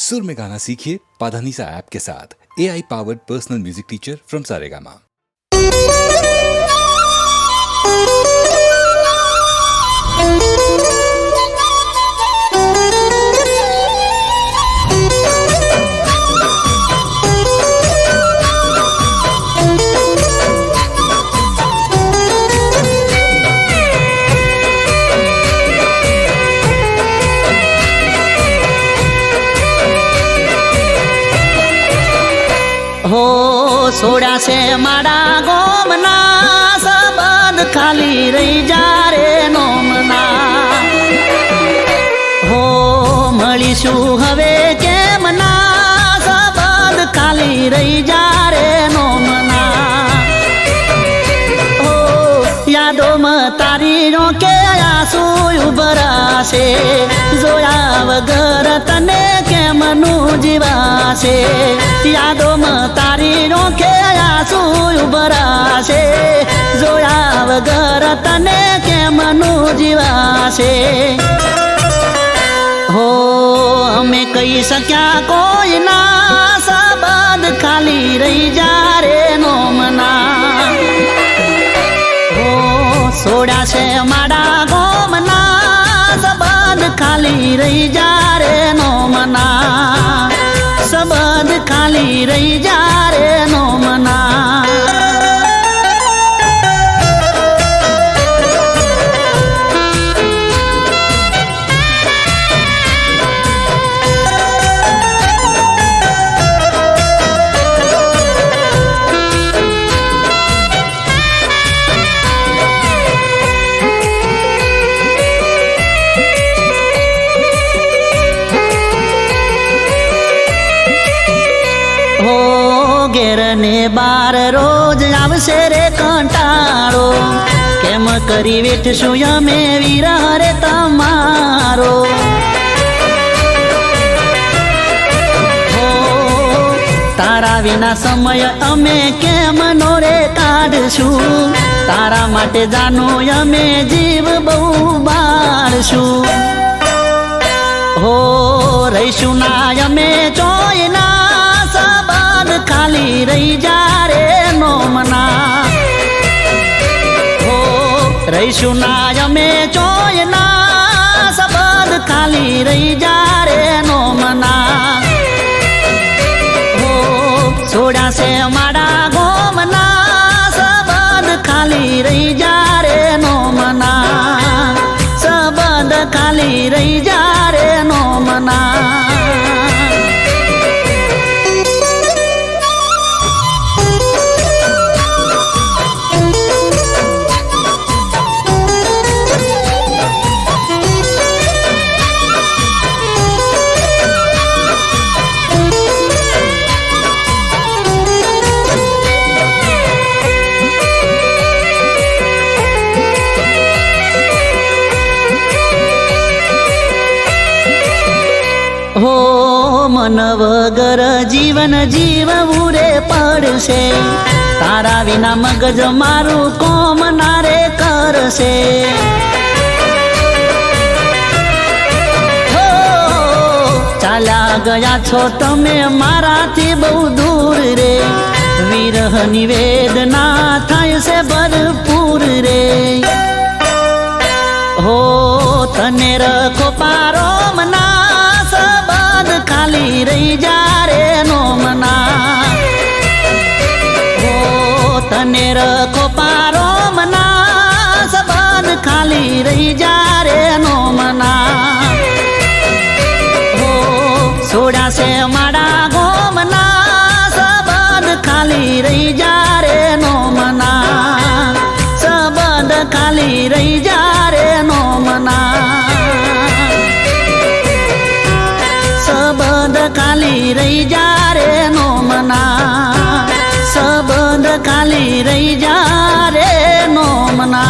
सुर में गाना सीखिए पाधानीसा ऐप के साथ। AI powered personal music teacher from Saregama. हो सोड़ा से माड़ा गोमना सबद खाली रही जा रे नोमना हो મળીશું હવે કેમના सबद खाली रही जा रे नोमना हो યાદોમાં તારી રોકે આંસુ ઉભરાશે જોયા વગર તને કેમનું જીવાશે યાદોમાં તારી રોકે આંસુ ઉભરાશે જોયા વગર તને કેમનું જીવાશે हो અમે કહી શક્યા કોઈ ના सबद खाली रही जा रे नोमना हो सोड़ा से माड़ा गोमना सबद खाली रही जा रे नोमना सबद खाली रही जा रे नोमना ઘેર ને બાર રોજ આવશે રે કંટાળો કેમ કરી વેઠશું અમે વિરહ રે તમારો હો તારા વિના સમય અમે કેમ નો રે કાઢશું તારા માટે જાનો અમે જીવ બહુ બાળશું હો રહીશું ના અમે ચોયના सबद खाली रही जा रे नोमना हो रहीशु ना यमे चोयना सबद खाली रही जा रे नोमना हो सोड़ा से माड़ा गोमना सबद खाली रही जा रे नोमना सबद खाली रही जा रे नोमना हो मन वगर जीवन जीवવું रे પડશે તારા વિના મગજ મારું કોમ ના રે કરશે હો ચાલ્યા ગયા છો તમે મારાથી બહુ દૂર રે વિરહની વેદના થાય છે ભરપૂર રે हो तने रखो पारो मना सबद खाली रही जा रे नोमना हो तने रखो पारो मना सबद खाली रही जा रे नोमना हो सोड़ा से माड़ा गोमना सबद खाली रही जा रे नोमना सबद खाली रही जा रे नोमना सबद खाली रही जा रे नोमना सबद खाली रही जा रे नोमना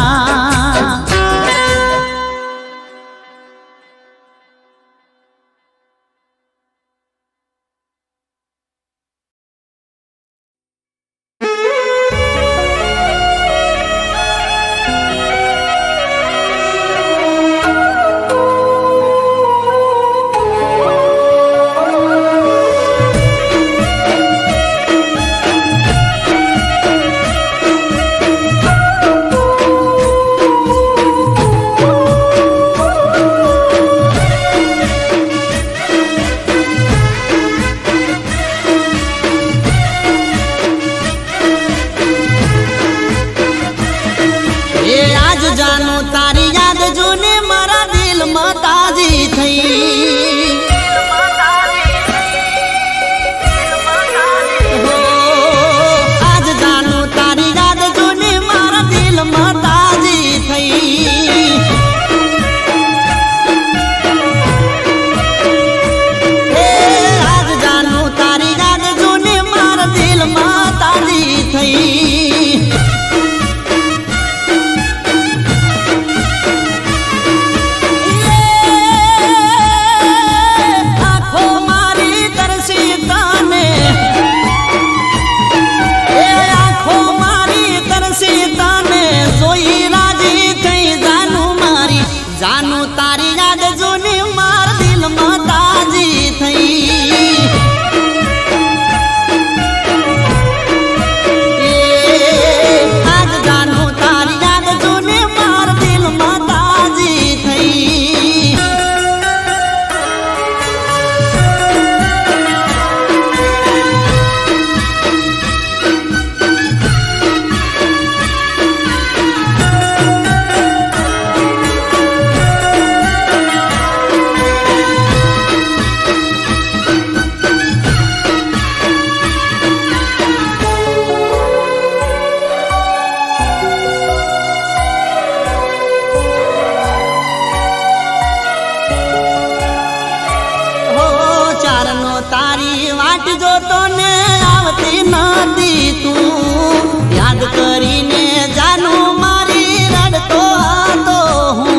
તારી વાટ જોતો ને આવતી નથી તું યાદ કરીને જાનું મારી રડતો હતો હું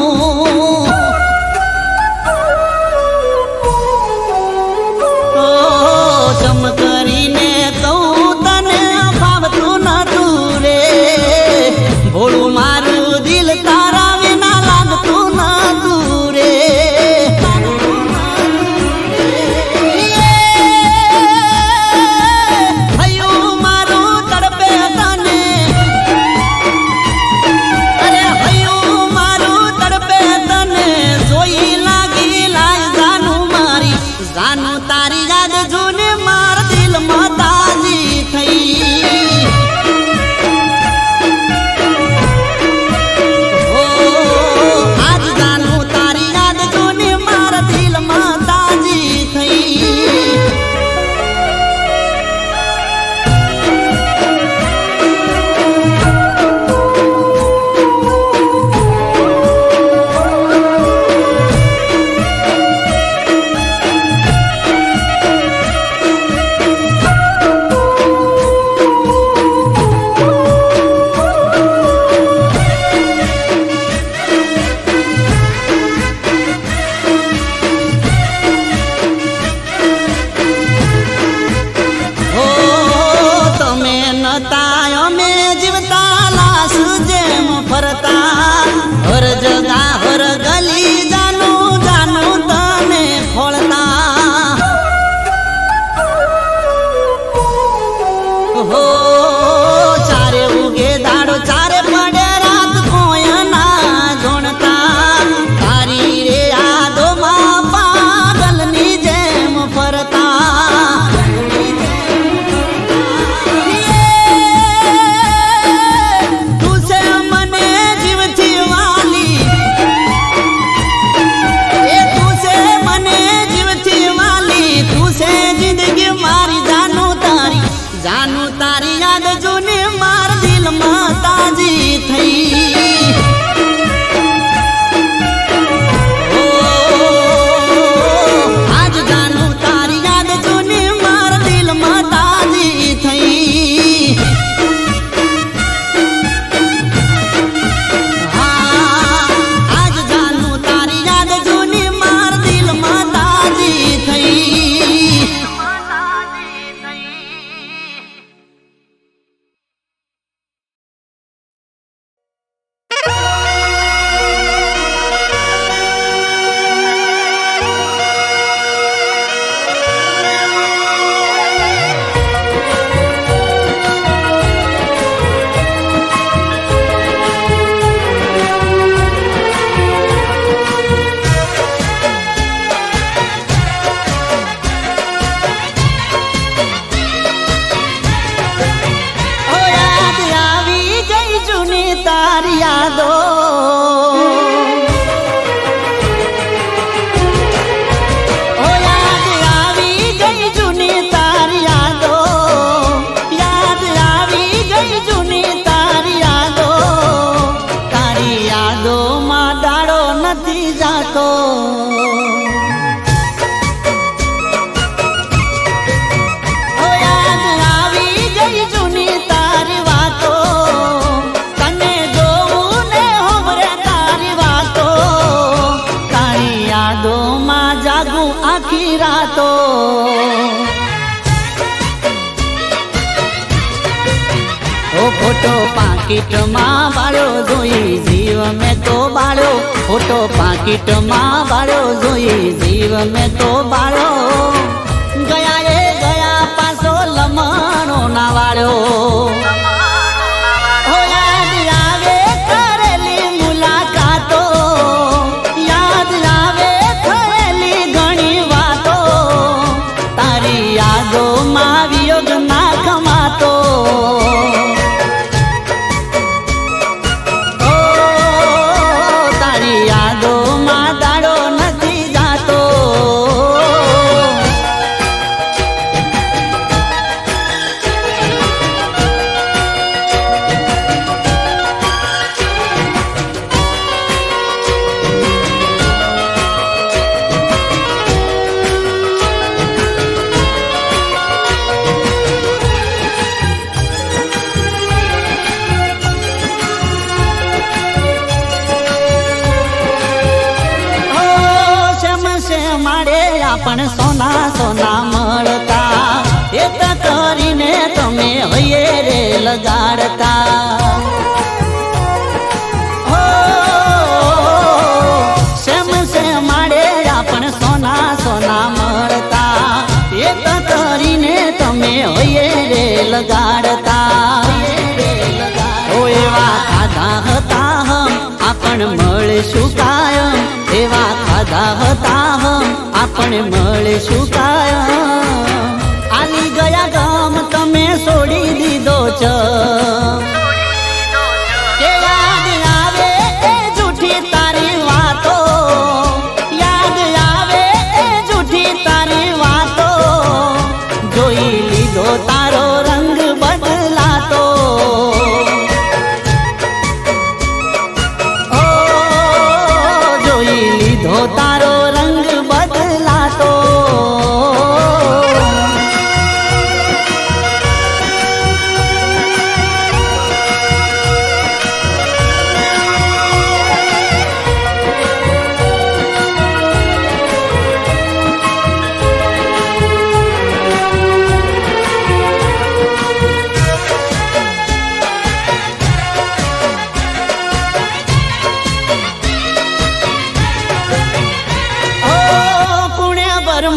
જમ કરીને કહું તને ફાવતું નતું રે ભોળું મારું દિલ તારા વિના લાગતું નતું રે હૈયું મારું તડપે તને અરે હૈયું મારું તડપે તને જોઈ લાગી લાય જાનું મારી જાનું તારી યાદ જૂને માર દિલમાં તાજી થઈ આજ જાનું તારી યાદ જૂને માર દિલમાં તાજી થઈ ફોટો પાકીટમાં બાળ્યો જોઈ જીવ મેં તો બાળ્યો ફોટો પાકીટમાં બાળ્યો જોઈ જીવ મેં તો બાળ્યો ગયા એ ગયા પાછો લમણો ના વાળ્યો યાદ આવે કરેલી મુલાકાતો યાદ આવે થયેલી ઘણી વાતો તારી યાદોમાં વિયોગ ના કમાતો આપણ સોના સોના મળતા એક કરીને તમે હૈયે રે લગાડતા હો સેમ સે માડે આપણ સોના સોના મળતા એક કરીને તમે હૈયે રે લગાડતા ઓ એવા ખાધા હતા હમ આપણ મળશું કાયમ એવા ખાધા હતા હમ આપણે મળશું કાયમ આલી ગયા ગામ તમે છોડી દીધો છો કે યાદ આવે એ જૂઠી તારી વાતો યાદ આવે એ જૂઠી તારી વાતો જોઈ લીધો તારો રંગ બદલાતો ઓ જોઈ લીધો તારો રંગ બદલાતો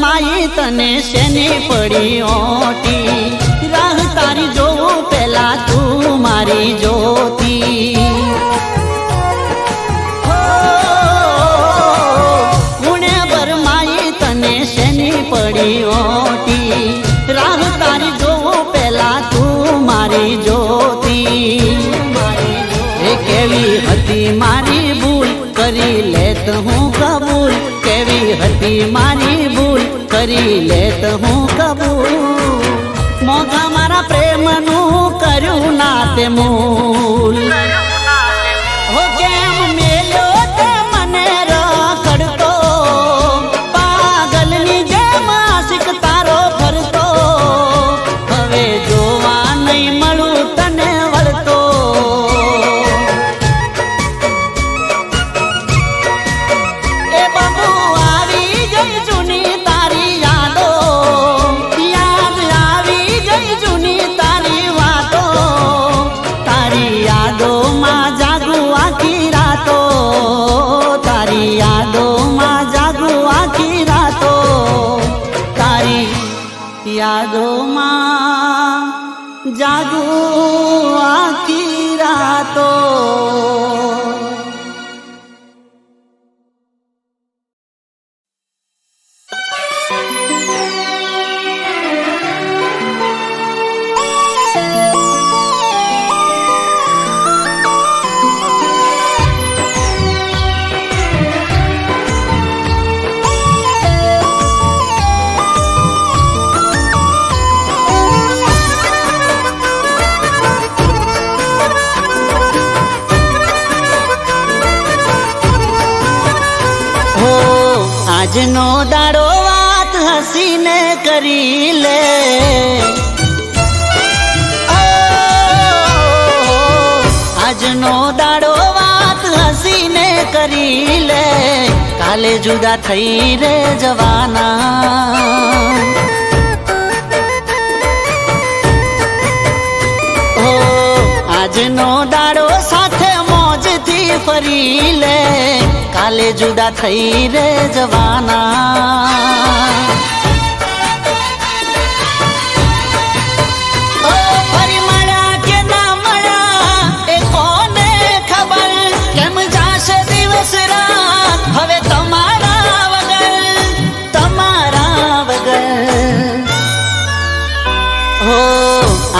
માઈ તને શેની પડી ઓટી રાહ તારી જોઉં પેલા તું મારી જોતી પુણે માઈ તને શેની પડી ઓટી રાહ તારી જોઉં પેલા તું મારી જોતી એ કેવી હતી મારી ભૂલ કરી લેત હું કબૂલ કેવી હતી મારી ભૂલ કરી લેત હું કબૂલ મોઘા મારા પ્રેમનું કર્યું ના તે મૂલ હો કેમ મેલ્યો તે મને રખડતો પાગલની જેમ આશિક તારો ફરતો હવે જોવા નહીં મળું તને વળતો એ બાબુ આવી ગઈ જૂની તારી યાદો યાદ આવી ગઈ જૂની તારી વાતો તારી યાદોમાં જાગું આખી રાતો તારી યાદોમાં જાગું આખી રાતો તારી યાદોમાં જાગું આખી રાતો આજનો દાડો વાત હસીને કરી લે આજનો દાડો વાત હસીને કરી લે કાલે જુદા થઈ રે જવાના ઓ આજનો દાડો સાથે મોજથી ફરી લે કાલે જુદા થઈ રે જવાના ઓ ફરી મળ્યા કે ના મળ્યા એ કોને ખબર કેમ જાશે દિવસ રાત હવે તમારા વગર હો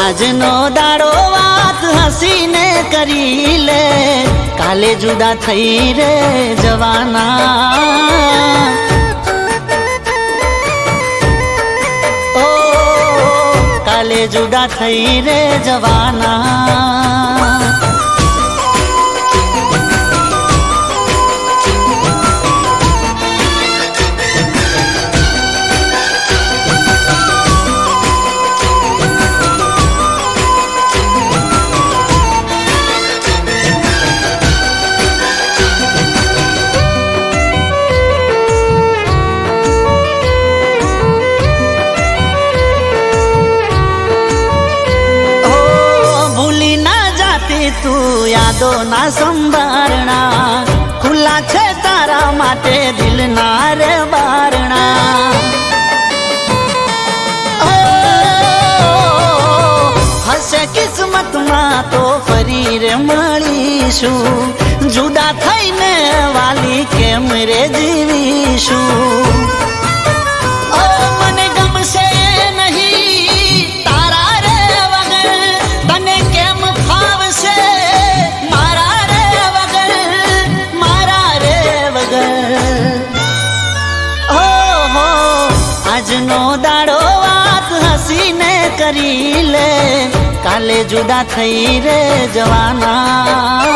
આજનો દાડો વાત હસીને કરી લે કાલે જુદા થઈ રે જવાના ઓ કાલે જુદા થઈ રે જવાના ના સંભારણા ખુલ્લા છે તારા માટે દિલના રે બારણા હશે કિસ્મતમાં તો ફરી રે મળીશું જુદા થઈને વાલી કેમ રે જીવીશું મને ગમશે નહીં તારા રે વગર તને કેમ ફાવશે મારા રે વગર ઓહો આજનો દાડો વાત હસીને કરી લે કાલે જુદા થઈ રે જવાના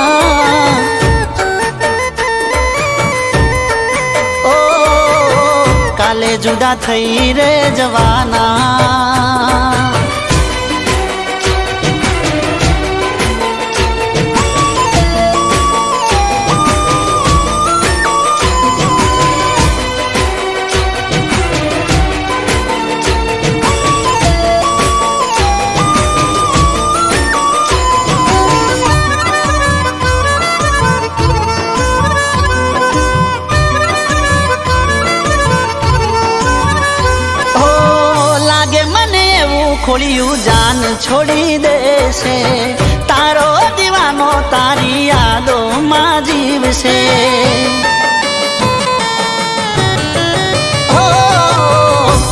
કાલે જુદા થઈ રે જવાના ખોળિયું જાન છોડી દેશે તારો દીવાનો તારી યાદોમાં જીવશે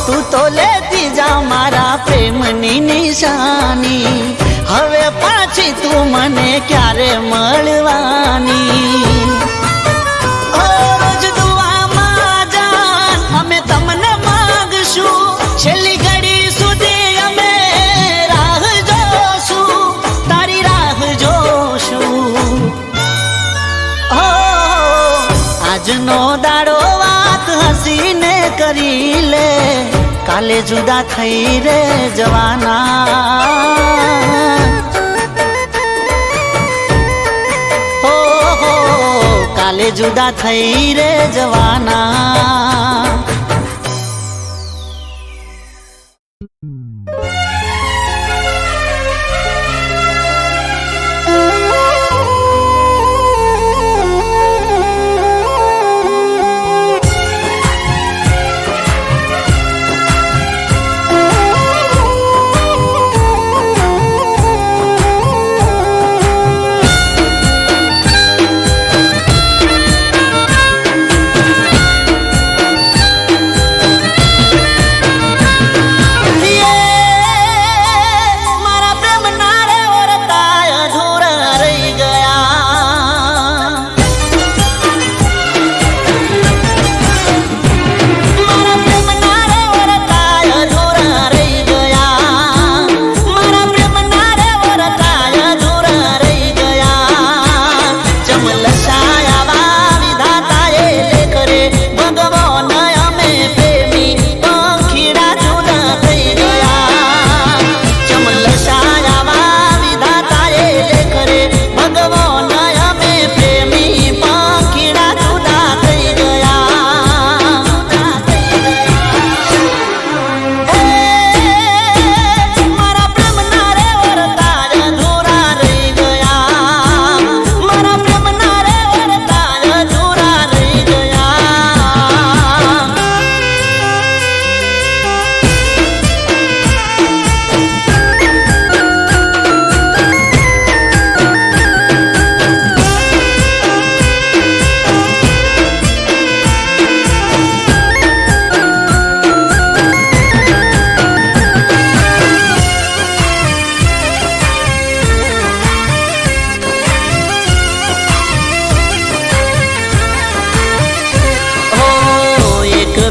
તું તો લેતી જા મારા પ્રેમની નિશાની હવે પાછી તું મને ક્યારે મળવાની રોજ દુઆમાં જાન અમે તમને માંગશું છેલ્લી ઘડી આજનો દાડો વાત હસીને કરી લે કાલે જુદા થઈ રે જવાના હો કાલે જુદા થઈ રે જવાના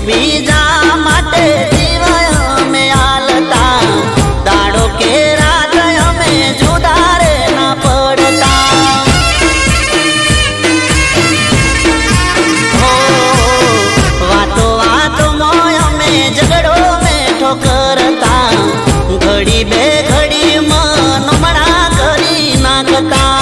બીજા માટે જીવાય અમે આલતા દાડો કે રાત અમે જુદા રે ના પડતા વાતો વાતો મોય અમે ઝઘડો મેઠો કરતા ઘડી બે ઘડી મન મણા કરી નાખતા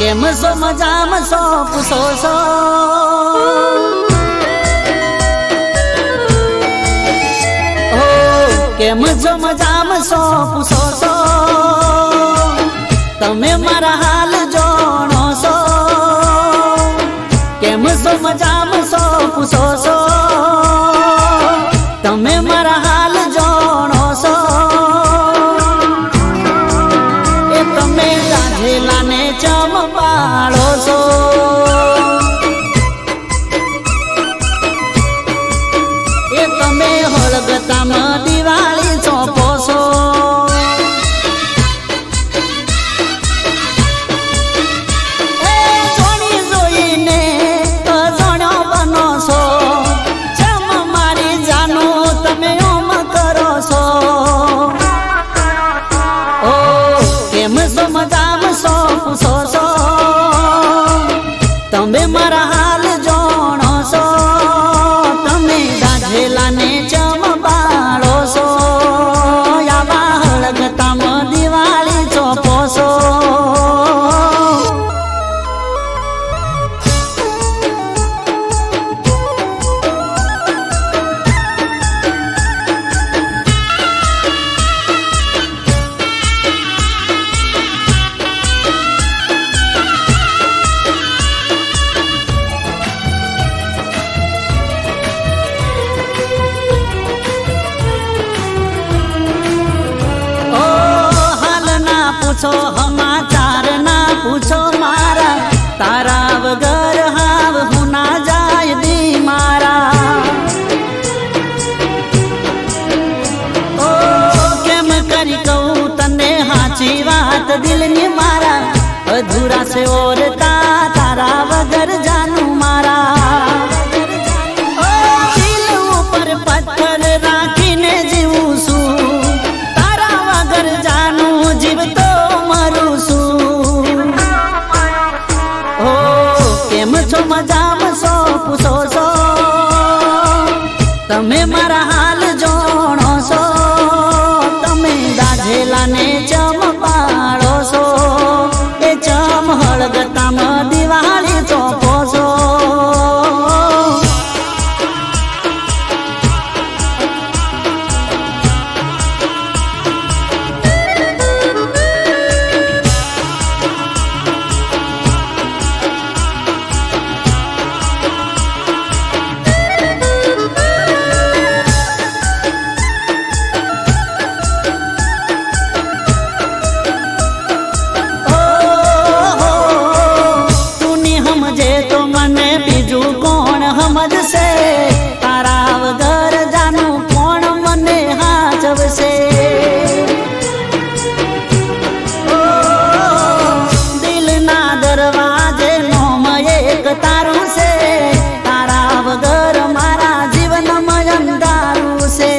કેમ છો મજામાં છો પૂછો છો કેમ છો મજામાં છો પૂછો છો તમે મારા હાલ જાણો છો કેમ છો મજામાં છો પૂછો છો તમે મારા હાલ જાણો છો એ તમે ગાંધેલાને ચમ પાડો છો એ તમે હળગતામાં દિવાળી ચોપો છો એ જોણી જોઈને અજાણ્યો બનો છો ચમ મારી જાનું તમે ઓમ કરો છો ઓ કેમ છો મજામાં છો પૂછો છો તમે મારા હાલ જાણો છો તમે ગાંધેલાને ચમ પાડો છો યાવા હળગતામાં દિવાળી ચોપો છો પૂછો સમાચાર ના પૂછો મારા તારા વગર હાવ હું ના જાય દી મારા ઓ કેમ કરી કહું તને હાચી વાત દિલની મારા અધૂરા છે ઓરતા તારા વગર જાનું મારા ઓ દિલ ઉપર પથ્થર રાખીને જીવું છું તારા વગર જાનું જીવતો કેમ છો મજામાં છો પૂછો છો તમે મારા હાલ જાણો છો તમે ગાંધેલાને ચમ પાડો છો એ ચમ હળગતામાં દિવાળી ચોપો છો સમજશે તારા વગર જાનું કોણ મને હાચવશે દિલના દરવાજે નોમ એક તારું છે તારા વગર મારા જીવનમાં અંધારું છે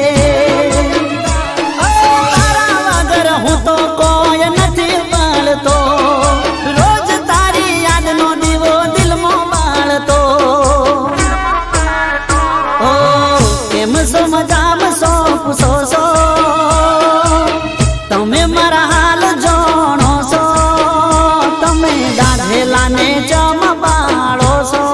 તારા વગર હું તો કોઈ નથી પાળતો રોજ તારી યાદનો દીવો દિલમાં બાળતો કેમ છો મજામાં છો પૂછો છો તમે મારા હાલ જાણો છો તમે ગાંધેલાને ચમ પાડો છો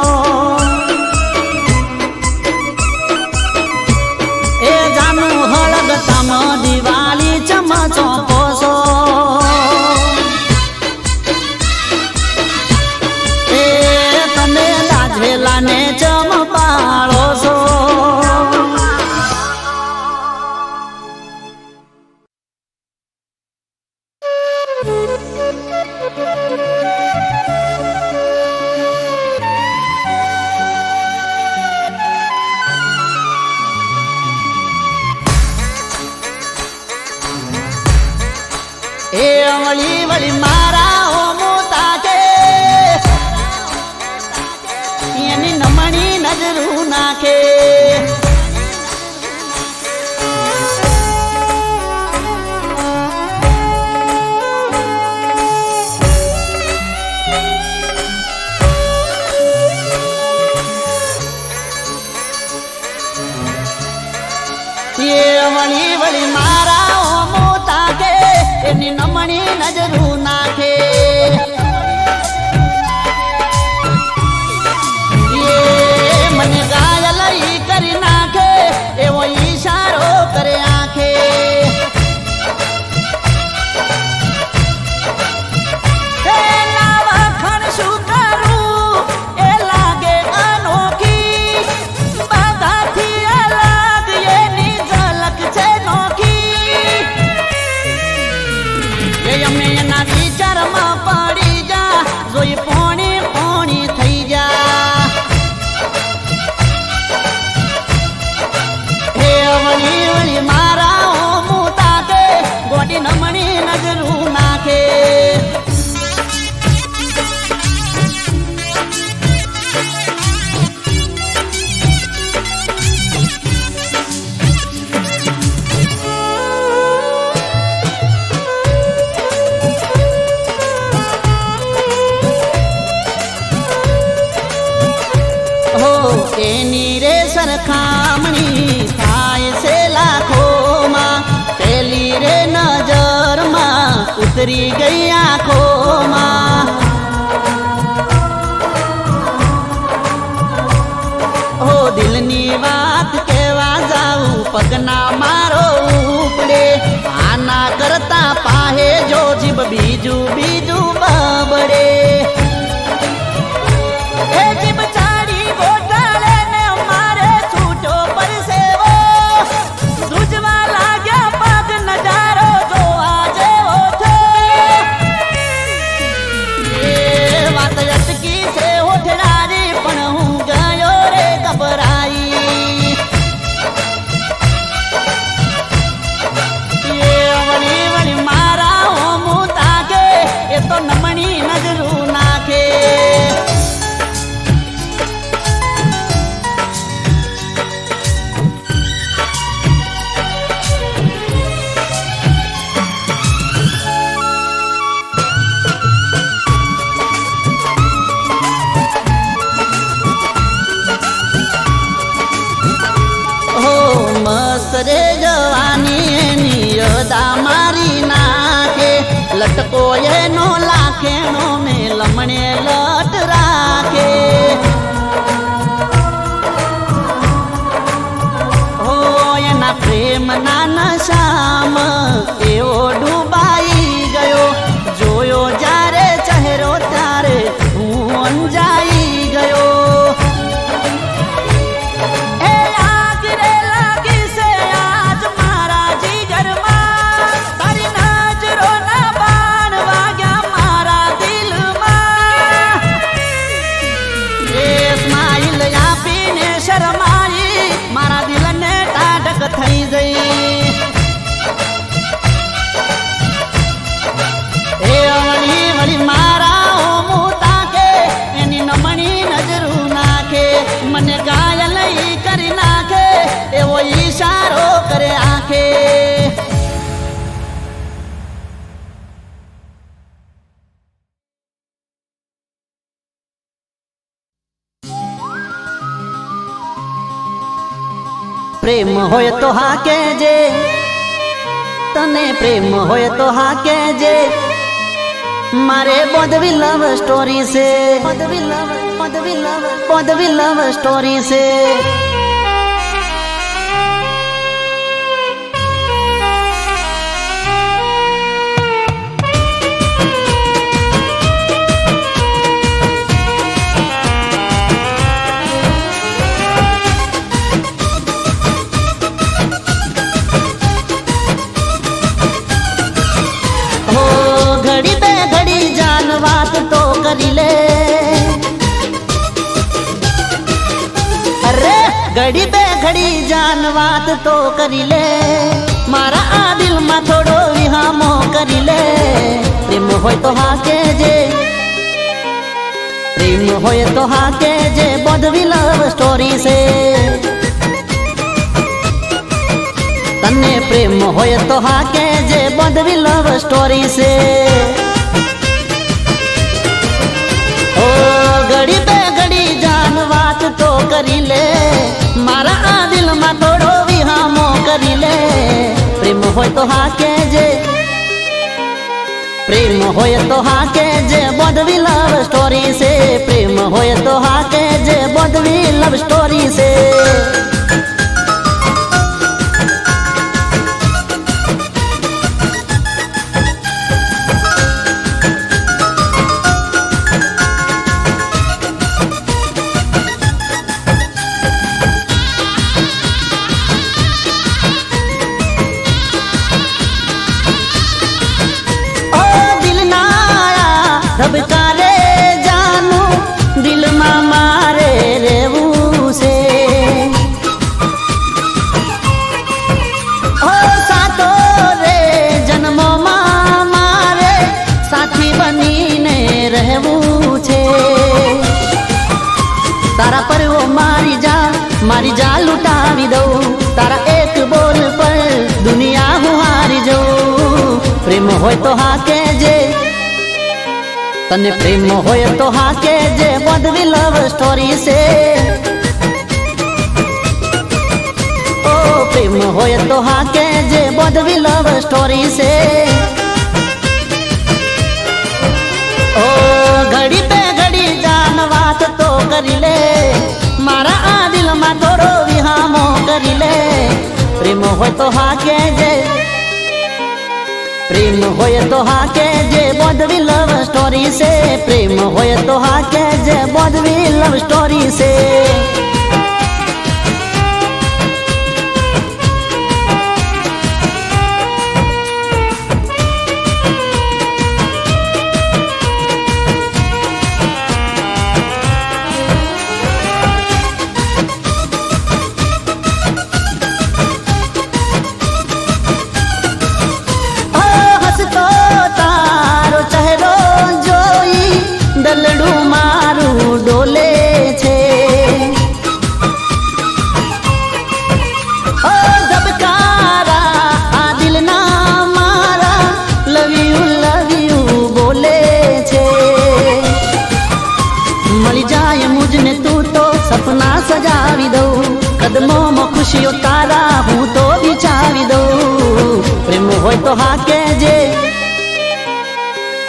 એ જાનું હળગતામાં દિવાળી ચમ ચોપો છો એ તમે ગાંધેલાને ચમ પાડો છો એ વળી વળી મારા ઓમોતા કે એની નમણી નજરું નાખે એ વળી વળી મારા ઓમોતા કે એની નમણી નજરું નાખે ઉતરી ગઈ આંખોમાં. હો દિલની વાત કેવા જાઉં પગના મારો ઉપડે. આના કરતા પાહે જો જીભ બીજું બીજું બબડે. એ જીભ ચાડી ગોટાળે ને મારે છૂટો પરસેવો. સૂજવા લાગ્યા પગ નજારો જોવા જેવો છે. એ વાત અટકી છે ઓઠડારી પણ હું ગયો રે ગભરાઈ. એ વળી વળી મારા હોમું તાકે એ તો નમણી નજરું નાખે. મસ્ત રે જવાની એની અદા મારી નાખે. લટકો એનો લાખેણો ને લમણે લટ રાખે. હો એના પ્રેમના નશામાં એવો ડૂબાઈ ગયો. જોયો જ્યારે ચહેરો ત્યારે હું અંજાઈ ગયો. મારા દિલને ટાઢક થઈ જઈ. એ વળી વળી મારા હોમું તાકે એની નમણી નજરું નાખે. મને ઘાયલ કરી નાખે એવો ઈશારો કરે આંખે. પ્રેમ હોય તો હા કેજે, તને પ્રેમ હોય તો હા કેજે. મારે બોધવી લવ સ્ટોરી છે. બોધવી લવ સ્ટોરી છે. વાત તો કરી લે. અરે ઘડી બે ઘડી જાન વાત તો કરી લે. મારા આ દિલમાં થોડો વિહામો કરી લે. પ્રેમ હોય તો હા કેજે, પ્રેમ હોય તો હા કેજે. બોધવી લવ સ્ટોરી છે. તને પ્રેમ હોય તો હા કેજે. બોધવી લવ સ્ટોરી છે. ઘડી બે ઘડી જાન વાત તો કરી લે. મારા આ દિલમાં થોડો વિહામો કરી લે. પ્રેમ હોય તો હા કેજે, પ્રેમ હોય તો હા કેજે. બોધવી લવ સ્ટોરી છે. પ્રેમ હોય તો હા કેજે. બોધવી લવ સ્ટોરી છે. ધબકારે જાનું દિલમાં મારે રહેવું છે. ઓ સાતો રે જન્મોમાં મારે સાથી બનીને રહેવું છે. તારા પર ઓ મારી જા લૂંટાવી દઉં. તારા એક બોલ પર દુનિયા હું હારી જઉં. પ્રેમ હોય તો હા કેજે, તને પ્રેમ હોય તો હા કેજે. બોધવી લવ સ્ટોરી છે. ઓ પ્રેમ હોય તો હા કેજે. બોધવી લવ સ્ટોરી છે. કરી લે મારા આ દિલમાં થોડો વિહામો કરી લે પ્રેમ હોય તો હા કેજે પ્રેમ હોય તો હા કેજે બોધવી લવ સ્ટોરી છે પ્રેમ હોય તો હા કેજે બોધવી લવ સ્ટોરી છે દલડું મારું ડોલે છે ઓ ધબકારા આ દિલના મારા લવ યુ બોલે છે મળી જાય મુજને તું તો સપના સજાવી દઉં કદમોમાં ખુશીઓ તારા હું તો વિચારી દઉં પ્રેમ હોય તો હા કેજે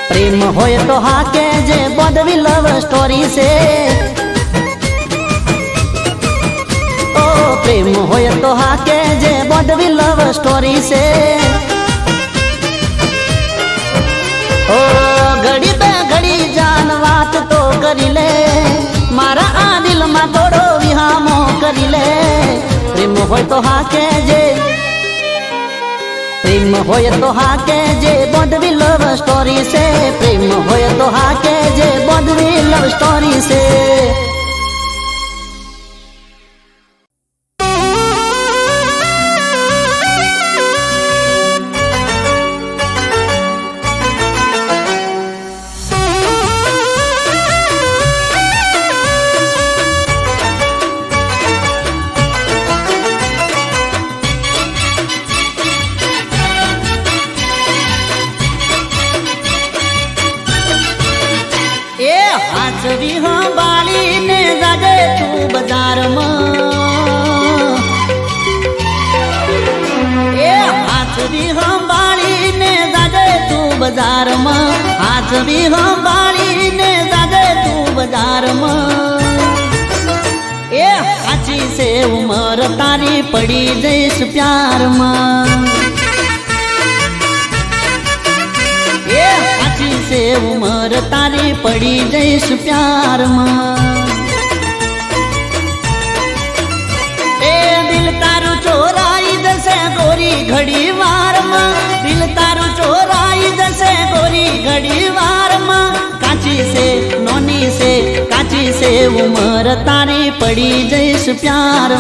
પ્રેમ હોય તો હા કેજે બોધવી લવ સ્ટોરી છે ઓ પ્રેમ હોય તો હા કેજે બોધવી લવ સ્ટોરી છે ઓ ઘડી બે ઘડી જાન વાત તો કરી લે મારા આ દિલમાં થોડો વિહામો કરી લે પ્રેમ હોય તો હા કેજે પ્રેમ હોય તો હા કેજે બોધવી લવ સ્ટોરી છે પ્રેમ હોય તો હા કેજે બોધવી લવ સ્ટોરી છે હાથવી સંભાળીને જાજે તું બજારમાં એ હાથવી સંભાળીને જાજે તું બજારમાં હાથવી સંભાળીને જાજે તું બજારમાં એ સાચી છે ઉમર તારી પડી જઈશ પ્યારમાં से उमर तारी पड़ी जैस प्यार ए दिल तारू चोराई जैसे गोरी घड़ी वार दिल तारू चोराई जैसे गोरी घड़ी वार काची से नोनी से काची से उमर तारी पड़ी जैस प्यार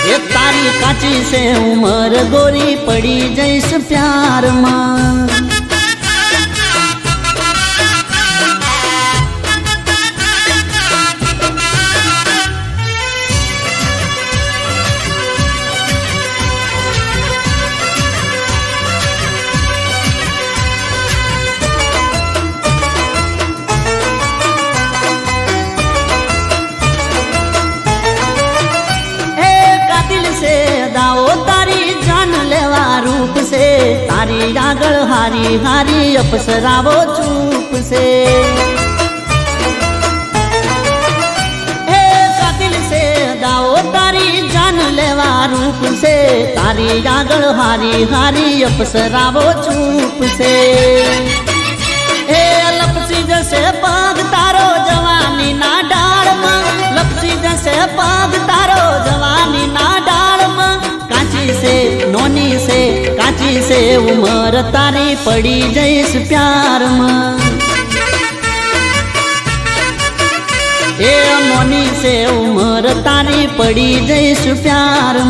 ये तारी काची से उमर गोरी पड़ी जैस प्यार तारी आगळ हारी हारी अपसरावो चूप से हे कातिल से दाओ तारी जान लेवा रूप से तारी आगळ हारी हारी अपसरावो चूप से हे लपसी जैसे पाग तारो जवानी ना डाल लपसी जैसे पाग तारो जवानी ना डाल काची से नोनी से काची से उमर तारी पड़ी जैस प्यार ए नोनी से उमर तारी पड़ी जैस प्यार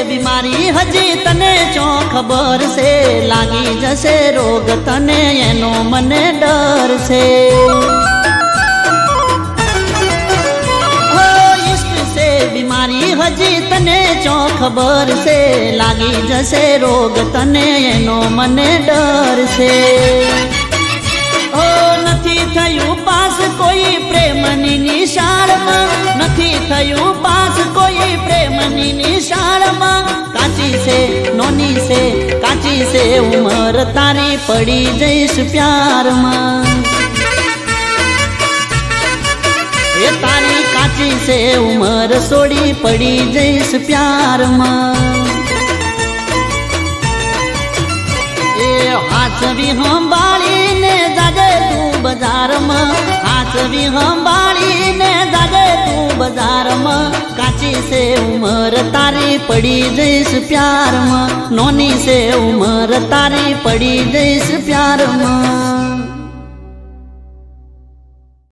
बीमारी हजी तने चो खबर से लागी जसे रोग तने एनो मने डर से हो इश्क ચો ખબર છે લાગી જશે રોગ તને એનો મને ડર છે ઓ નથી થયું પાસ કોઈ પ્રેમની નિશાળમાં નથી થયું પાસ કોઈ પ્રેમની નિશાળમાં કાચી છે નોની છે કાચી છે ઉંમર તારી પડી જઈશ પ્યારમાં એ તારી કાચી છે ઉંમર સોડી પડી જઈશ પ્યારમાં એ હાથવી સંભાળીને જાજે તું બજારમાં હાથવી સંભાળીને જાજે તું બજારમાં કાચી છે ઉંમર તારી પડી જઈશ પ્યારમાં નોની છે ઉંમર તારી પડી જઈશ પ્યારમાં